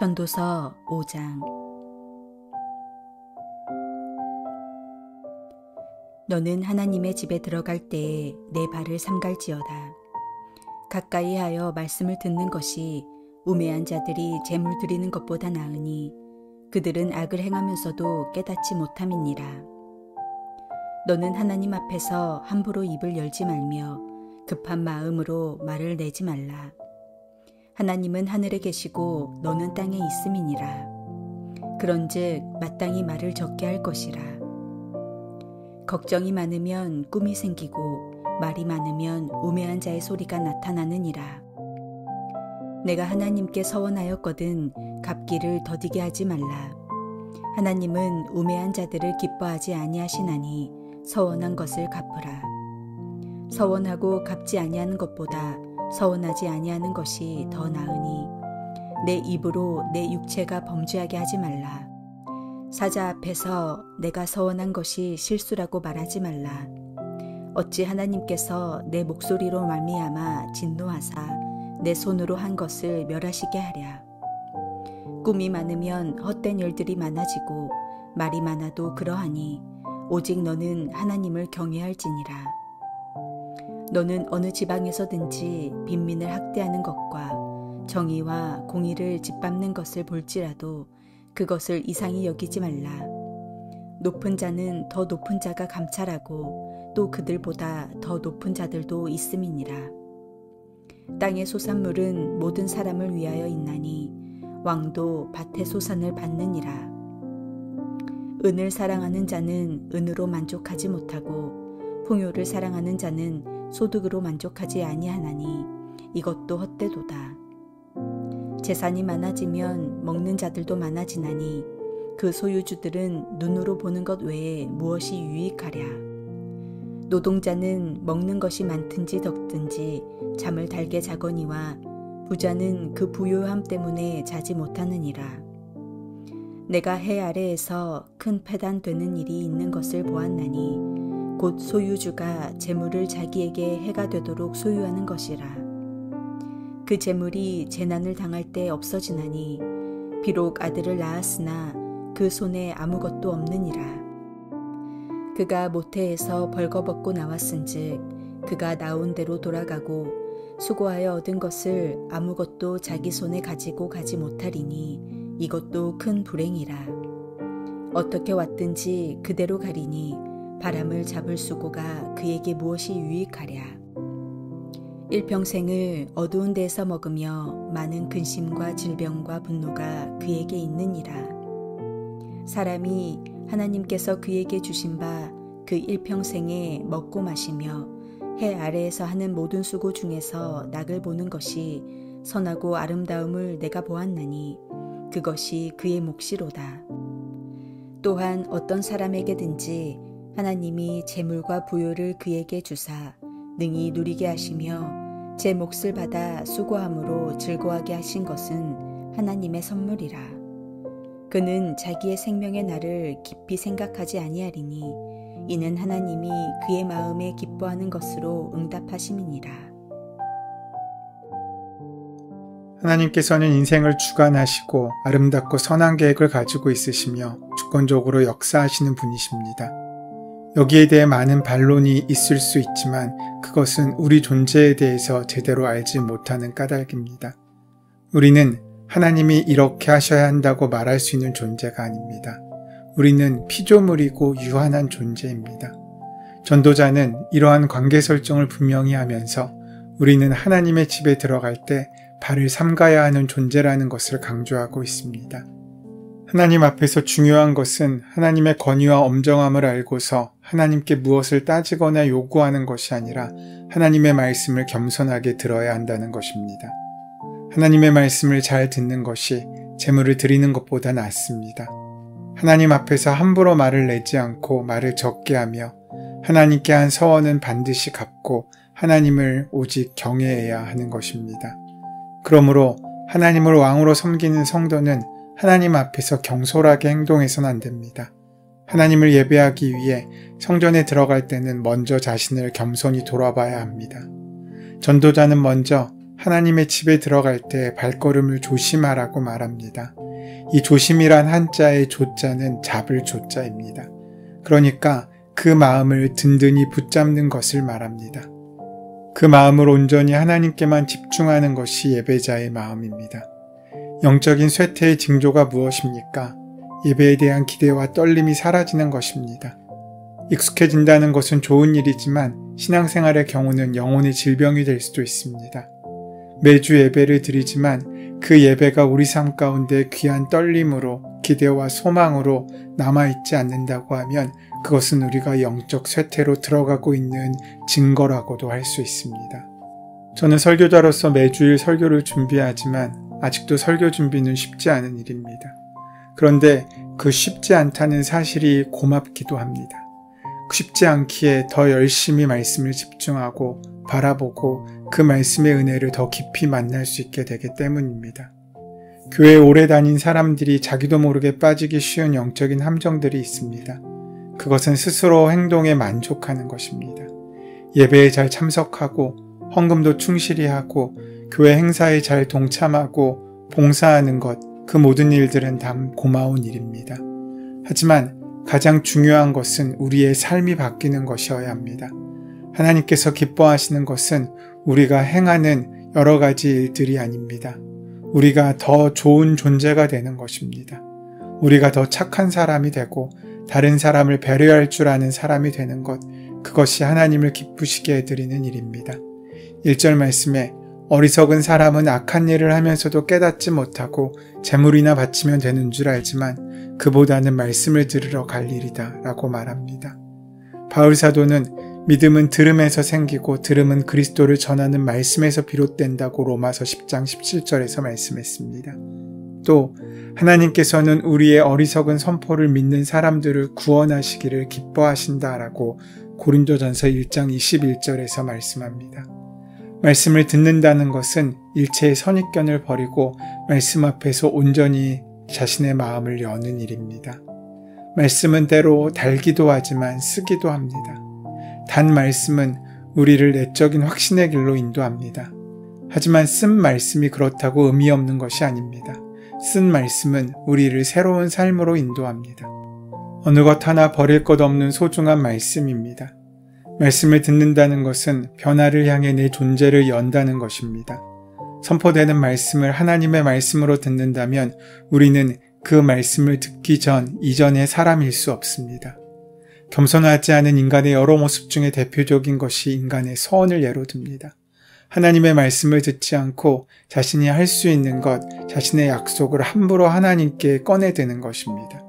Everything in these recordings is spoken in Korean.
전도서 5장. 너는 하나님의 집에 들어갈 때에 내 발을 삼갈지어다. 가까이 하여 말씀을 듣는 것이 우매한 자들이 재물 드리는 것보다 나으니 그들은 악을 행하면서도 깨닫지 못함이니라. 너는 하나님 앞에서 함부로 입을 열지 말며 급한 마음으로 말을 내지 말라. 하나님은 하늘에 계시고 너는 땅에 있음이니라. 그런즉 마땅히 말을 적게 할 것이라. 걱정이 많으면 꿈이 생기고 말이 많으면 우매한 자의 소리가 나타나느니라. 내가 하나님께 서원하였거든 갚기를 더디게 하지 말라. 하나님은 우매한 자들을 기뻐하지 아니하시나니 서원한 것을 갚으라. 서원하고 갚지 아니하는 것보다 서원하지 아니하는 것이 더 나으니 내 입으로 내 육체가 범죄하게 하지 말라. 사자 앞에서 내가 서원한 것이 실수라고 말하지 말라. 어찌 하나님께서 내 목소리로 말미암아 진노하사 내 손으로 한 것을 멸하시게 하랴. 꿈이 많으면 헛된 일들이 많아지고 말이 많아도 그러하니 오직 너는 하나님을 경외할지니라. 너는 어느 지방에서든지 빈민을 학대하는 것과 정의와 공의를 짓밟는 것을 볼지라도 그것을 이상히 여기지 말라. 높은 자는 더 높은 자가 감찰하고 또 그들보다 더 높은 자들도 있음이니라. 땅의 소산물은 모든 사람을 위하여 있나니 왕도 밭의 소산을 받느니라. 은을 사랑하는 자는 은으로 만족하지 못하고 풍요를 사랑하는 자는 소득으로 만족하지 아니하나니 이것도 헛되도다. 재산이 많아지면 먹는 자들도 많아지나니 그 소유주들은 눈으로 보는 것 외에 무엇이 유익하랴. 노동자는 먹는 것이 많든지 적든지 잠을 달게 자거니와 부자는 그 부요함 때문에 자지 못하느니라. 내가 해 아래에서 큰 패단되는 일이 있는 것을 보았나니 곧 소유주가 재물을 자기에게 해가 되도록 소유하는 것이라. 그 재물이 재난을 당할 때 없어지나니 비록 아들을 낳았으나 그 손에 아무것도 없느니라. 그가 모태에서 벌거벗고 나왔은즉 그가 나온 대로 돌아가고 수고하여 얻은 것을 아무것도 자기 손에 가지고 가지 못하리니 이것도 큰 불행이라. 어떻게 왔든지 그대로 가리니 바람을 잡을 수고가 그에게 무엇이 유익하랴. 일평생을 어두운 데서 먹으며 많은 근심과 질병과 분노가 그에게 있느니라. 사람이 하나님께서 그에게 주신 바 그 일평생에 먹고 마시며 해 아래에서 하는 모든 수고 중에서 낙을 보는 것이 선하고 아름다움을 내가 보았나니 그것이 그의 몫이로다. 또한 어떤 사람에게든지 하나님이 재물과 부요를 그에게 주사 능히 누리게 하시며 제 몫을 받아 수고함으로 즐거워하게 하신 것은 하나님의 선물이라. 그는 자기의 생명의 날을 깊이 생각하지 아니하리니 이는 하나님이 그의 마음에 기뻐하는 것으로 응답하심이니라. 하나님께서는 인생을 주관하시고 아름답고 선한 계획을 가지고 있으시며 주권적으로 역사하시는 분이십니다. 여기에 대해 많은 반론이 있을 수 있지만 그것은 우리 존재에 대해서 제대로 알지 못하는 까닭입니다. 우리는 하나님이 이렇게 하셔야 한다고 말할 수 있는 존재가 아닙니다. 우리는 피조물이고 유한한 존재입니다. 전도자는 이러한 관계 설정을 분명히 하면서 우리는 하나님의 집에 들어갈 때 발을 삼가야 하는 존재라는 것을 강조하고 있습니다. 하나님 앞에서 중요한 것은 하나님의 권위와 엄정함을 알고서 하나님께 무엇을 따지거나 요구하는 것이 아니라 하나님의 말씀을 겸손하게 들어야 한다는 것입니다. 하나님의 말씀을 잘 듣는 것이 재물을 드리는 것보다 낫습니다. 하나님 앞에서 함부로 말을 내지 않고 말을 적게 하며 하나님께 한 서원은 반드시 갚고 하나님을 오직 경외해야 하는 것입니다. 그러므로 하나님을 왕으로 섬기는 성도는 하나님 앞에서 경솔하게 행동해서는 안 됩니다. 하나님을 예배하기 위해 성전에 들어갈 때는 먼저 자신을 겸손히 돌아봐야 합니다. 전도자는 먼저 하나님의 집에 들어갈 때 발걸음을 조심하라고 말합니다. 이 조심이란 한자의 조자는 잡을 조자입니다. 그러니까 그 마음을 든든히 붙잡는 것을 말합니다. 그 마음을 온전히 하나님께만 집중하는 것이 예배자의 마음입니다. 영적인 쇠퇴의 징조가 무엇입니까? 예배에 대한 기대와 떨림이 사라지는 것입니다. 익숙해진다는 것은 좋은 일이지만 신앙생활의 경우는 영혼의 질병이 될 수도 있습니다. 매주 예배를 드리지만 그 예배가 우리 삶 가운데 귀한 떨림으로 기대와 소망으로 남아있지 않는다고 하면 그것은 우리가 영적 쇠퇴로 들어가고 있는 증거라고도 할 수 있습니다. 저는 설교자로서 매주일 설교를 준비하지만 아직도 설교 준비는 쉽지 않은 일입니다. 그런데 그 쉽지 않다는 사실이 고맙기도 합니다. 쉽지 않기에 더 열심히 말씀을 집중하고 바라보고 그 말씀의 은혜를 더 깊이 만날 수 있게 되기 때문입니다. 교회에 오래 다닌 사람들이 자기도 모르게 빠지기 쉬운 영적인 함정들이 있습니다. 그것은 스스로 행동에 만족하는 것입니다. 예배에 잘 참석하고 헌금도 충실히 하고 교회 행사에 잘 동참하고 봉사하는 것, 그 모든 일들은 다 고마운 일입니다. 하지만 가장 중요한 것은 우리의 삶이 바뀌는 것이어야 합니다. 하나님께서 기뻐하시는 것은 우리가 행하는 여러 가지 일들이 아닙니다. 우리가 더 좋은 존재가 되는 것입니다. 우리가 더 착한 사람이 되고 다른 사람을 배려할 줄 아는 사람이 되는 것, 그것이 하나님을 기쁘시게 해드리는 일입니다. 1절 말씀에 어리석은 사람은 악한 일을 하면서도 깨닫지 못하고 재물이나 바치면 되는 줄 알지만 그보다는 말씀을 들으러 갈 일이다 라고 말합니다. 바울 사도는 믿음은 들음에서 생기고 들음은 그리스도를 전하는 말씀에서 비롯된다고 로마서 10장 17절에서 말씀했습니다. 또 하나님께서는 우리의 어리석은 선포를 믿는 사람들을 구원하시기를 기뻐하신다라고 고린도전서 1장 21절에서 말씀합니다. 말씀을 듣는다는 것은 일체의 선입견을 버리고 말씀 앞에서 온전히 자신의 마음을 여는 일입니다. 말씀은 때로 달기도 하지만 쓰기도 합니다. 단 말씀은 우리를 내적인 확신의 길로 인도합니다. 하지만 쓴 말씀이 그렇다고 의미 없는 것이 아닙니다. 쓴 말씀은 우리를 새로운 삶으로 인도합니다. 어느 것 하나 버릴 것 없는 소중한 말씀입니다. 말씀을 듣는다는 것은 변화를 향해 내 존재를 연다는 것입니다. 선포되는 말씀을 하나님의 말씀으로 듣는다면 우리는 그 말씀을 듣기 이전의 사람일 수 없습니다. 겸손하지 않은 인간의 여러 모습 중에 대표적인 것이 인간의 서원을 예로 듭니다. 하나님의 말씀을 듣지 않고 자신이 할 수 있는 것, 자신의 약속을 함부로 하나님께 꺼내드는 것입니다.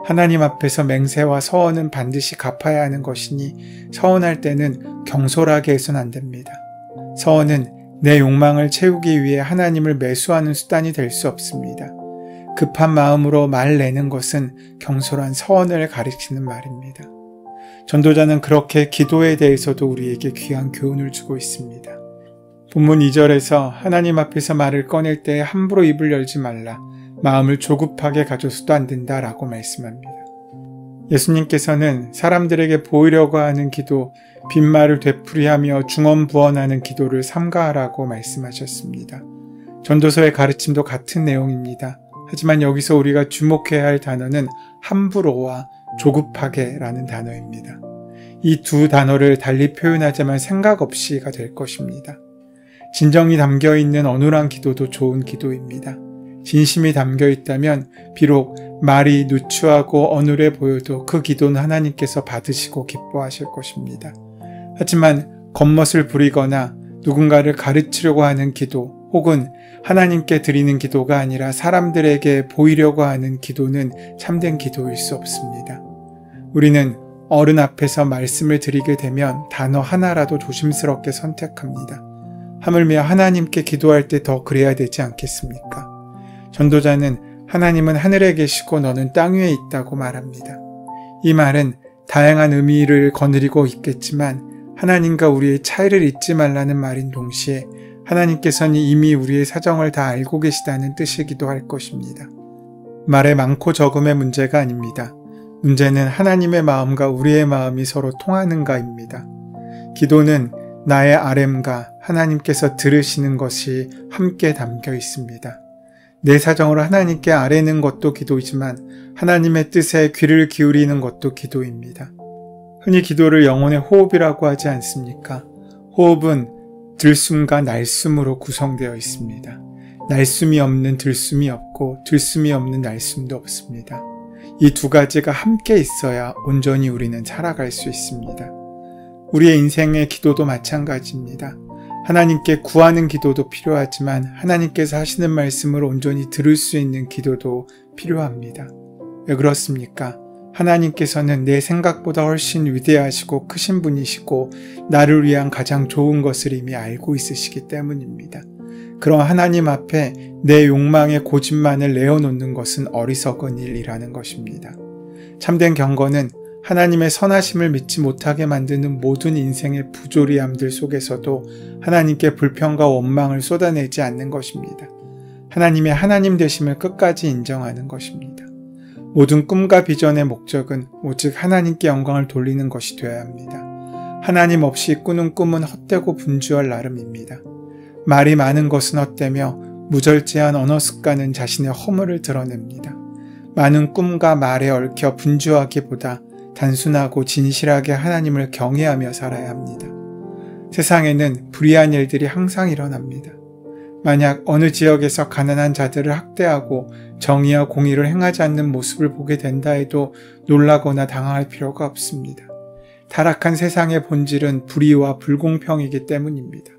하나님 앞에서 맹세와 서원은 반드시 갚아야 하는 것이니 서원할 때는 경솔하게 해서는 안 됩니다. 서원은 내 욕망을 채우기 위해 하나님을 매수하는 수단이 될 수 없습니다. 급한 마음으로 말 내는 것은 경솔한 서원을 가리키는 말입니다. 전도자는 그렇게 기도에 대해서도 우리에게 귀한 교훈을 주고 있습니다. 본문 2절에서 하나님 앞에서 말을 꺼낼 때 함부로 입을 열지 말라. 마음을 조급하게 가져서도 안 된다라고 말씀합니다. 예수님께서는 사람들에게 보이려고 하는 기도, 빈말을 되풀이하며 중언부언하는 기도를 삼가하라고 말씀하셨습니다. 전도서의 가르침도 같은 내용입니다. 하지만 여기서 우리가 주목해야 할 단어는 함부로와 조급하게라는 단어입니다. 이 두 단어를 달리 표현하자면 생각 없이가 될 것입니다. 진정이 담겨있는 어눌한 기도도 좋은 기도입니다. 진심이 담겨있다면 비록 말이 누추하고 어눌해 보여도 그 기도는 하나님께서 받으시고 기뻐하실 것입니다. 하지만 겉멋을 부리거나 누군가를 가르치려고 하는 기도 혹은 하나님께 드리는 기도가 아니라 사람들에게 보이려고 하는 기도는 참된 기도일 수 없습니다. 우리는 어른 앞에서 말씀을 드리게 되면 단어 하나라도 조심스럽게 선택합니다. 하물며 하나님께 기도할 때 더 그래야 되지 않겠습니까? 전도자는 하나님은 하늘에 계시고 너는 땅 위에 있다고 말합니다. 이 말은 다양한 의미를 거느리고 있겠지만 하나님과 우리의 차이를 잊지 말라는 말인 동시에 하나님께서는 이미 우리의 사정을 다 알고 계시다는 뜻이기도 할 것입니다. 말의 많고 적음의 문제가 아닙니다. 문제는 하나님의 마음과 우리의 마음이 서로 통하는가입니다. 기도는 나의 RM과 하나님께서 들으시는 것이 함께 담겨 있습니다. 내 사정으로 하나님께 아뢰는 것도 기도이지만 하나님의 뜻에 귀를 기울이는 것도 기도입니다. 흔히 기도를 영혼의 호흡이라고 하지 않습니까? 호흡은 들숨과 날숨으로 구성되어 있습니다. 날숨이 없는 들숨이 없고 들숨이 없는 날숨도 없습니다. 이 두 가지가 함께 있어야 온전히 우리는 살아갈 수 있습니다. 우리의 인생의 기도도 마찬가지입니다. 하나님께 구하는 기도도 필요하지만 하나님께서 하시는 말씀을 온전히 들을 수 있는 기도도 필요합니다. 왜 그렇습니까? 하나님께서는 내 생각보다 훨씬 위대하시고 크신 분이시고 나를 위한 가장 좋은 것을 이미 알고 있으시기 때문입니다. 그럼 하나님 앞에 내 욕망의 고집만을 내어놓는 것은 어리석은 일이라는 것입니다. 참된 경건은 하나님의 선하심을 믿지 못하게 만드는 모든 인생의 부조리함들 속에서도 하나님께 불평과 원망을 쏟아내지 않는 것입니다. 하나님의 하나님 되심을 끝까지 인정하는 것입니다. 모든 꿈과 비전의 목적은 오직 하나님께 영광을 돌리는 것이 되어야 합니다. 하나님 없이 꾸는 꿈은 헛되고 분주할 나름입니다. 말이 많은 것은 헛되며 무절제한 언어 습관은 자신의 허물을 드러냅니다. 많은 꿈과 말에 얽혀 분주하기보다 단순하고 진실하게 하나님을 경외하며 살아야 합니다. 세상에는 불의한 일들이 항상 일어납니다. 만약 어느 지역에서 가난한 자들을 학대하고 정의와 공의를 행하지 않는 모습을 보게 된다 해도 놀라거나 당황할 필요가 없습니다. 타락한 세상의 본질은 불의와 불공평이기 때문입니다.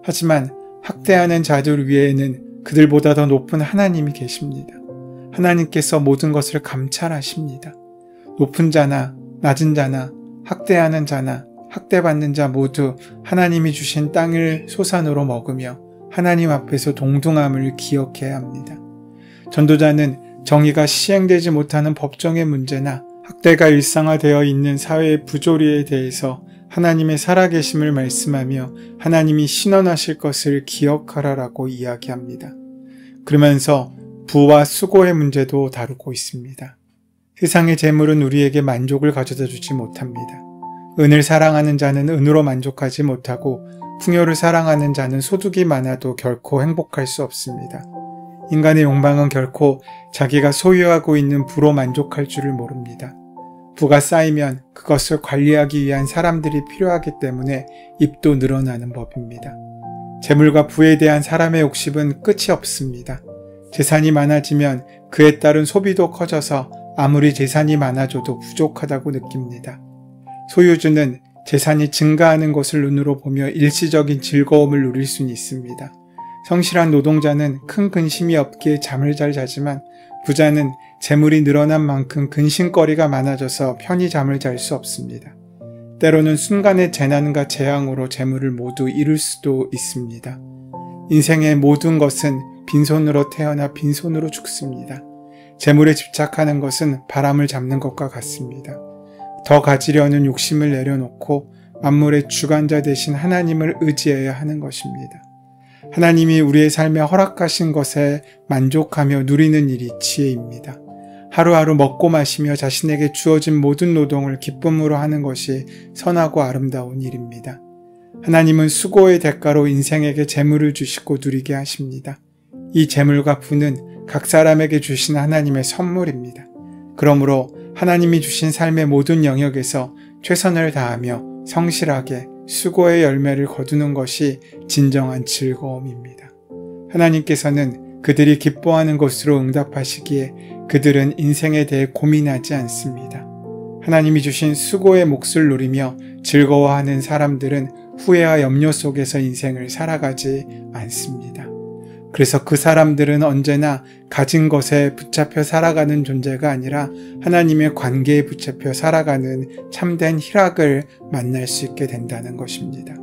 하지만 학대하는 자들 위에는 그들보다 더 높은 하나님이 계십니다. 하나님께서 모든 것을 감찰하십니다. 높은 자나 낮은 자나 학대하는 자나 학대받는 자 모두 하나님이 주신 땅을 소산으로 먹으며 하나님 앞에서 동등함을 기억해야 합니다. 전도자는 정의가 시행되지 못하는 법정의 문제나 학대가 일상화되어 있는 사회의 부조리에 대해서 하나님의 살아계심을 말씀하며 하나님이 신원하실 것을 기억하라라고 이야기합니다. 그러면서 부와 수고의 문제도 다루고 있습니다. 세상의 재물은 우리에게 만족을 가져다 주지 못합니다. 은을 사랑하는 자는 은으로 만족하지 못하고 풍요를 사랑하는 자는 소득이 많아도 결코 행복할 수 없습니다. 인간의 욕망은 결코 자기가 소유하고 있는 부로 만족할 줄을 모릅니다. 부가 쌓이면 그것을 관리하기 위한 사람들이 필요하기 때문에 입도 늘어나는 법입니다. 재물과 부에 대한 사람의 욕심은 끝이 없습니다. 재산이 많아지면 그에 따른 소비도 커져서 아무리 재산이 많아져도 부족하다고 느낍니다. 소유주는 재산이 증가하는 것을 눈으로 보며 일시적인 즐거움을 누릴 수는 있습니다. 성실한 노동자는 큰 근심이 없기에 잠을 잘 자지만 부자는 재물이 늘어난 만큼 근심거리가 많아져서 편히 잠을 잘 수 없습니다. 때로는 순간의 재난과 재앙으로 재물을 모두 잃을 수도 있습니다. 인생의 모든 것은 빈손으로 태어나 빈손으로 죽습니다. 재물에 집착하는 것은 바람을 잡는 것과 같습니다. 더 가지려는 욕심을 내려놓고 만물의 주관자 되신 하나님을 의지해야 하는 것입니다. 하나님이 우리의 삶에 허락하신 것에 만족하며 누리는 일이 지혜입니다. 하루하루 먹고 마시며 자신에게 주어진 모든 노동을 기쁨으로 하는 것이 선하고 아름다운 일입니다. 하나님은 수고의 대가로 인생에게 재물을 주시고 누리게 하십니다. 이 재물과 부는 각 사람에게 주신 하나님의 선물입니다. 그러므로 하나님이 주신 삶의 모든 영역에서 최선을 다하며 성실하게 수고의 열매를 거두는 것이 진정한 즐거움입니다. 하나님께서는 그들이 기뻐하는 것으로 응답하시기에 그들은 인생에 대해 고민하지 않습니다. 하나님이 주신 수고의 몫을 누리며 즐거워하는 사람들은 후회와 염려 속에서 인생을 살아가지 않습니다. 그래서 그 사람들은 언제나 가진 것에 붙잡혀 살아가는 존재가 아니라 하나님의 관계에 붙잡혀 살아가는 참된 희락을 만날 수 있게 된다는 것입니다.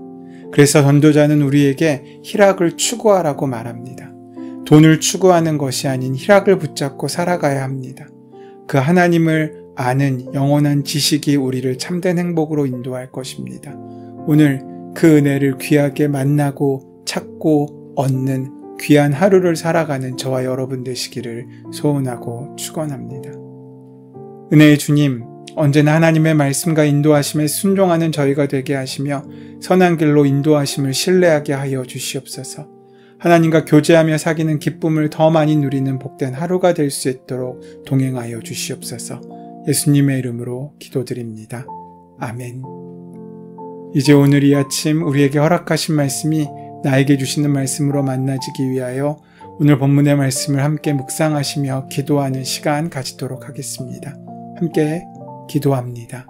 그래서 전도자는 우리에게 희락을 추구하라고 말합니다. 돈을 추구하는 것이 아닌 희락을 붙잡고 살아가야 합니다. 그 하나님을 아는 영원한 지식이 우리를 참된 행복으로 인도할 것입니다. 오늘 그 은혜를 귀하게 만나고 찾고 얻는 귀한 하루를 살아가는 저와 여러분 되시기를 소원하고 축원합니다. 은혜의 주님, 언제나 하나님의 말씀과 인도하심에 순종하는 저희가 되게 하시며 선한 길로 인도하심을 신뢰하게 하여 주시옵소서. 하나님과 교제하며 사귀는 기쁨을 더 많이 누리는 복된 하루가 될 수 있도록 동행하여 주시옵소서. 예수님의 이름으로 기도드립니다. 아멘. 이제 오늘 이 아침 우리에게 허락하신 말씀이 나에게 주시는 말씀으로 만나지기 위하여 오늘 본문의 말씀을 함께 묵상하시며 기도하는 시간 가지도록 하겠습니다. 함께 기도합니다.